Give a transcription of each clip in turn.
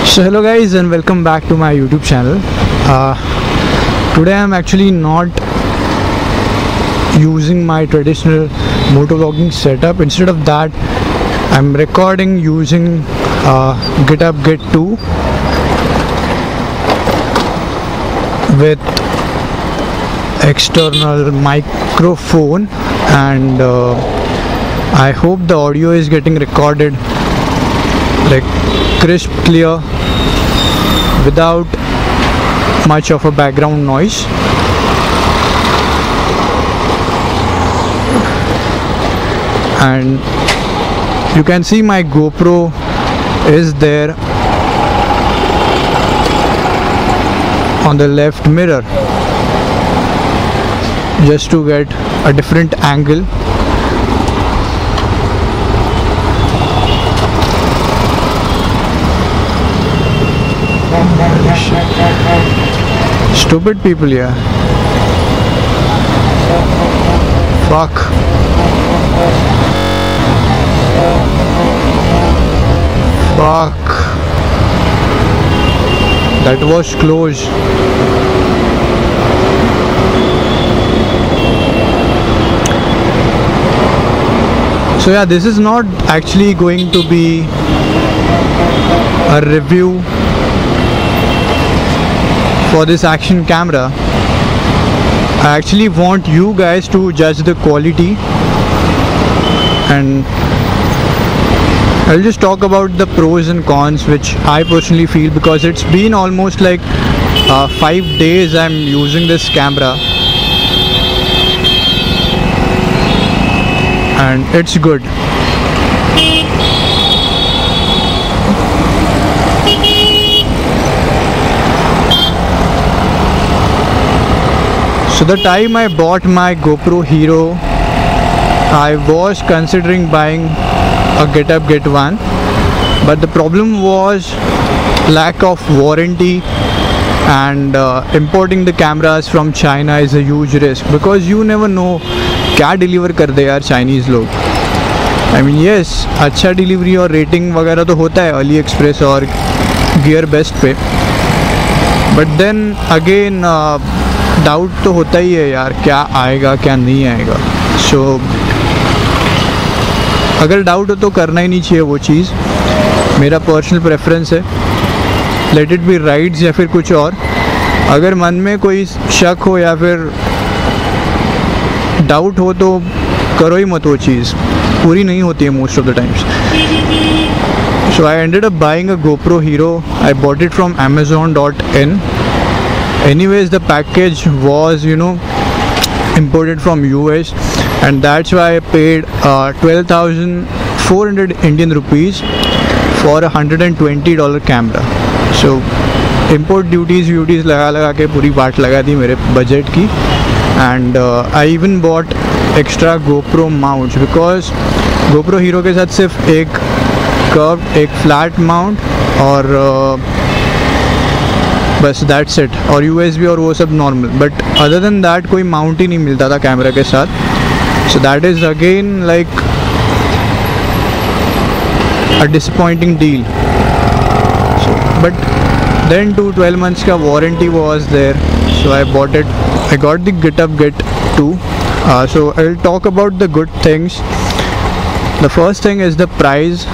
So hello guys and welcome back to my YouTube channel. Today I'm actually not using my traditional motovlogging setup. Instead of that, I'm recording using GitHub Get 2 with external microphone, and I hope the audio is getting recorded like crisp, clear, without much of a background noise. And you can see my GoPro is there on the left mirror, just to get a different angle. Stupid people here. Fuck. Fuck. That was close. So yeah, this is not actually going to be a review for this action camera. I actually want you guys to judge the quality, and I'll just talk about the pros and cons which I personally feel, because it's been almost like 5 days I'm using this camera and it's good. So the time I bought my GoPro Hero, I was considering buying a GitHub Get 1, but the problem was lack of warranty, and importing the cameras from China is a huge risk, because you never know क्या deliver कर दे यार Chinese लोग. I mean yes, अच्छा delivery और rating वगैरह तो होता है अली एक्सप्रेस और गियर बेस्ट पे, बट देन अगेन डाउट तो होता ही है यार, क्या आएगा क्या नहीं आएगा. सो अगर डाउट हो तो करना ही नहीं चाहिए वो चीज़. मेरा पर्सनल प्रेफरेंस है, लेट इट बी राइड्स या फिर कुछ और. अगर मन में कोई शक हो या फिर डाउट हो तो करो ही मत, वो चीज़ पूरी नहीं होती है most of the times. So I ended up buying a GoPro Hero. I bought it from Amazon.in. Anyways, the package was, imported from US, and that's why I paid 12,400 Indian rupees for a $120 camera. So import duties लगा के पूरी बाट लगा दी मेरे budget की. And I even bought extra GoPro mounts, because GoPro Hero के साथ सिर्फ एक curved, एक flat mount और बस दैट्स इट, और USB और वो सब normal. But other than that कोई माउंट ही नहीं मिलता था कैमरा के साथ. So that is again like a disappointing deal. But then 12 months का warranty was there, so I bought it. I got the GitHub Get 2. So I will talk about the good things. The first thing is the price.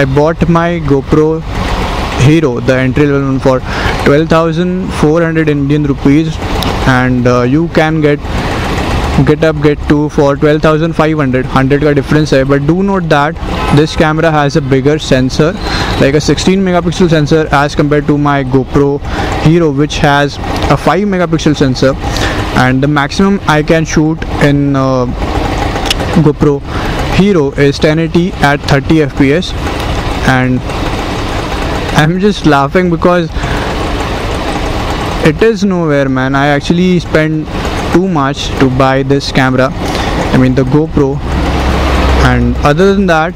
I bought my GoPro Hero, the entry level one, for 12,400 Indian rupees, and you can get GitHub Get 2 for 12,500. 100 का difference है. But do note that this camera has a bigger sensor, like a 16 megapixel sensor, as compared to my GoPro Hero, which has a 5 megapixel sensor, and the maximum I can shoot in GoPro Hero is 1080 at 30 fps. And I'm just laughing because it is nowhere, man. I actually spent too much to buy this camera, I mean the GoPro. And other than that,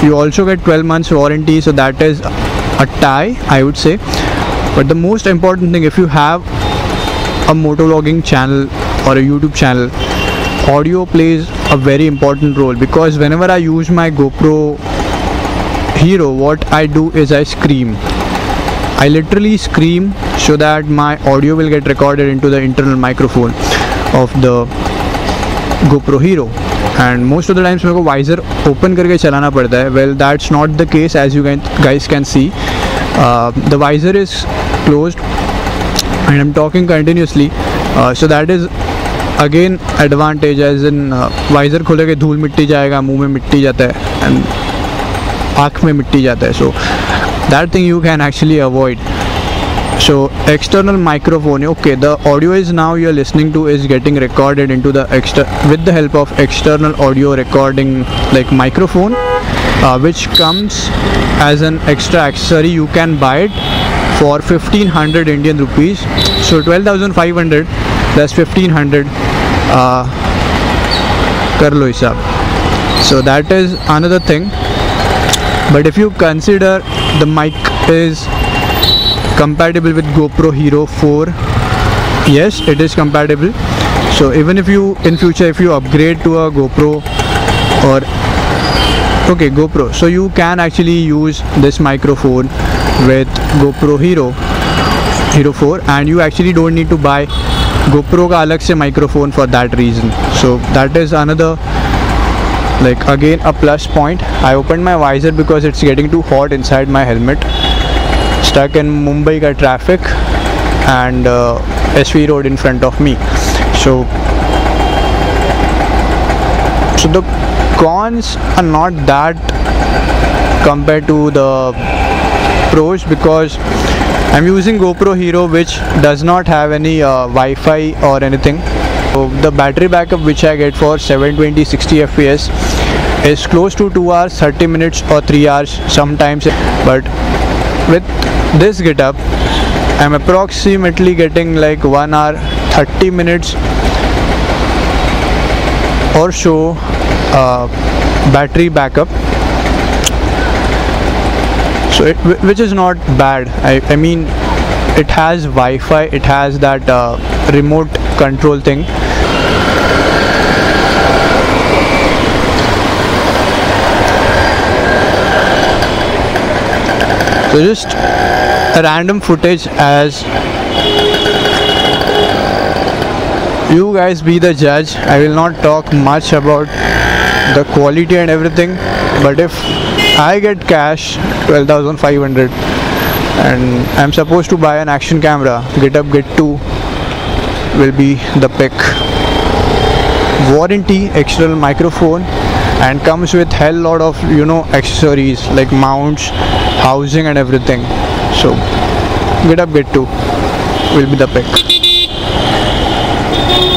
you also get 12 months warranty, so that is a tie, I would say. But the most important thing, if you have a motovlogging channel or a YouTube channel, audio plays a very important role, because whenever I use my GoPro Hero, what I do is I scream. I literally scream so that my audio will get recorded into the internal microphone of the GoPro Hero. And most of the times मेरे को visor open करके चलाना पड़ता है. Well, that's not the case, as you guys can see. The visor is closed and I'm talking continuously. So that is again advantage, as in visor खोले के धूल मिट्टी जाएगा, मुंह में मिट्टी जाता है and आँख में मिट्टी जाता है. So that thing you can actually avoid. So external microphone, okay, the audio is now you're listening to is getting recorded into the with the help of external audio recording like microphone, which comes as an extra accessory. You can buy it for 1500 Indian rupees. So 12,500 plus 1500 kar lo hisab. So that is another thing. But if you consider the mic is compatible with GoPro Hero 4, yes, it is compatible. So even if you in future if you upgrade to a GoPro or GoPro, so you can actually use this microphone with GoPro Hero 4, and you actually don't need to buy GoPro का अलग से microphone for that reason. So that is another, like, again a plus point. I opened my visor because it's getting too hot inside my helmet. Stuck in Mumbai ka traffic and SV road in front of me. So the cons are not that compared to the pros, because I'm using GoPro Hero, which does not have any Wi-Fi or anything. So the battery backup which I get for 720 60 FPS is close to 2 hours 30 minutes or 3 hours sometimes. But with this getup I'm approximately getting like 1 hour 30 minutes or so battery backup. So which is not bad. I mean, it has Wi-Fi, it has that remote control thing. So just a random footage, as you guys be the judge. I will not talk much about the quality and everything, but if I get cash 12,500 and I'm supposed to buy an action camera, GetUp Get 2 will be the pick. Warranty, external microphone, and comes with hell lot of accessories like mounts, housing and everything. So GetUp Get 2 will be the pick.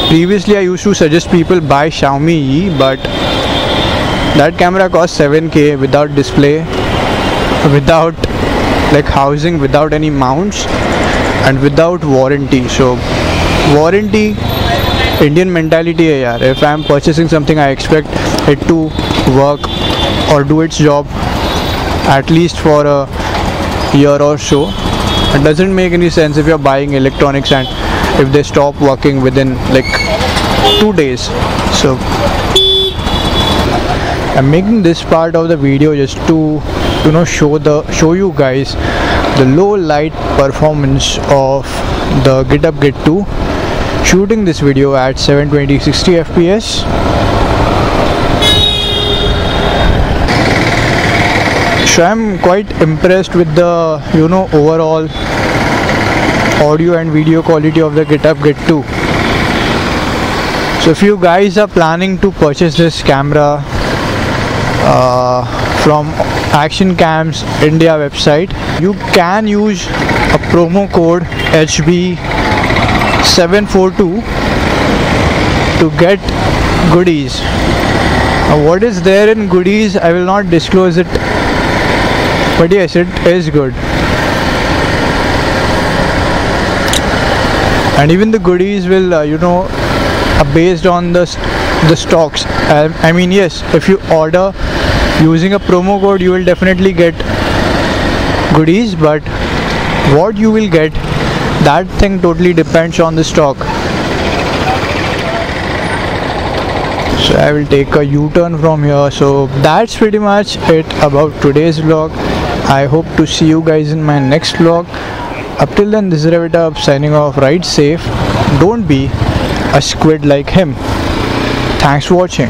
Previously I used to suggest people buy Xiaomi E, but that camera costs 7k without display, without like housing, without any mounts, and without warranty. So warranty, Indian mentality hai yaar. If I am purchasing something, I expect it to work or do its job at least for a year or so. It doesn't make any sense if you're buying electronics and if they stop working within like 2 days. So I'm making this part of the video just to show you guys the low light performance of the GetUp Get 2. Shooting this video at 720 60 FPS. So I'm quite impressed with the overall audio and video quality of the GetUp Get 2. So if you guys are planning to purchase this camera from Action Cams India website, you can use a promo code HB742 to get goodies. Now what is there in goodies, I will not disclose it, but yes, it is good. And even the goodies will are based on the stocks. I mean, yes, if you order using a promo code, you will definitely get goodies, but what you will get, that thing totally depends on the stock. So I will take a U-turn from here. So that's pretty much it about today's vlog. I hope to see you guys in my next vlog. Up till then, this is Ravitab signing off. Ride safe. Don't be a squid like him. Thanks for watching.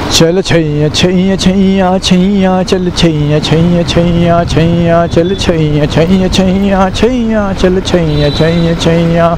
चल छैया छैया छैया छैया चल छैया छैया छैया छैया चल छैया छैया छैया छैया चल छैया छैया छैया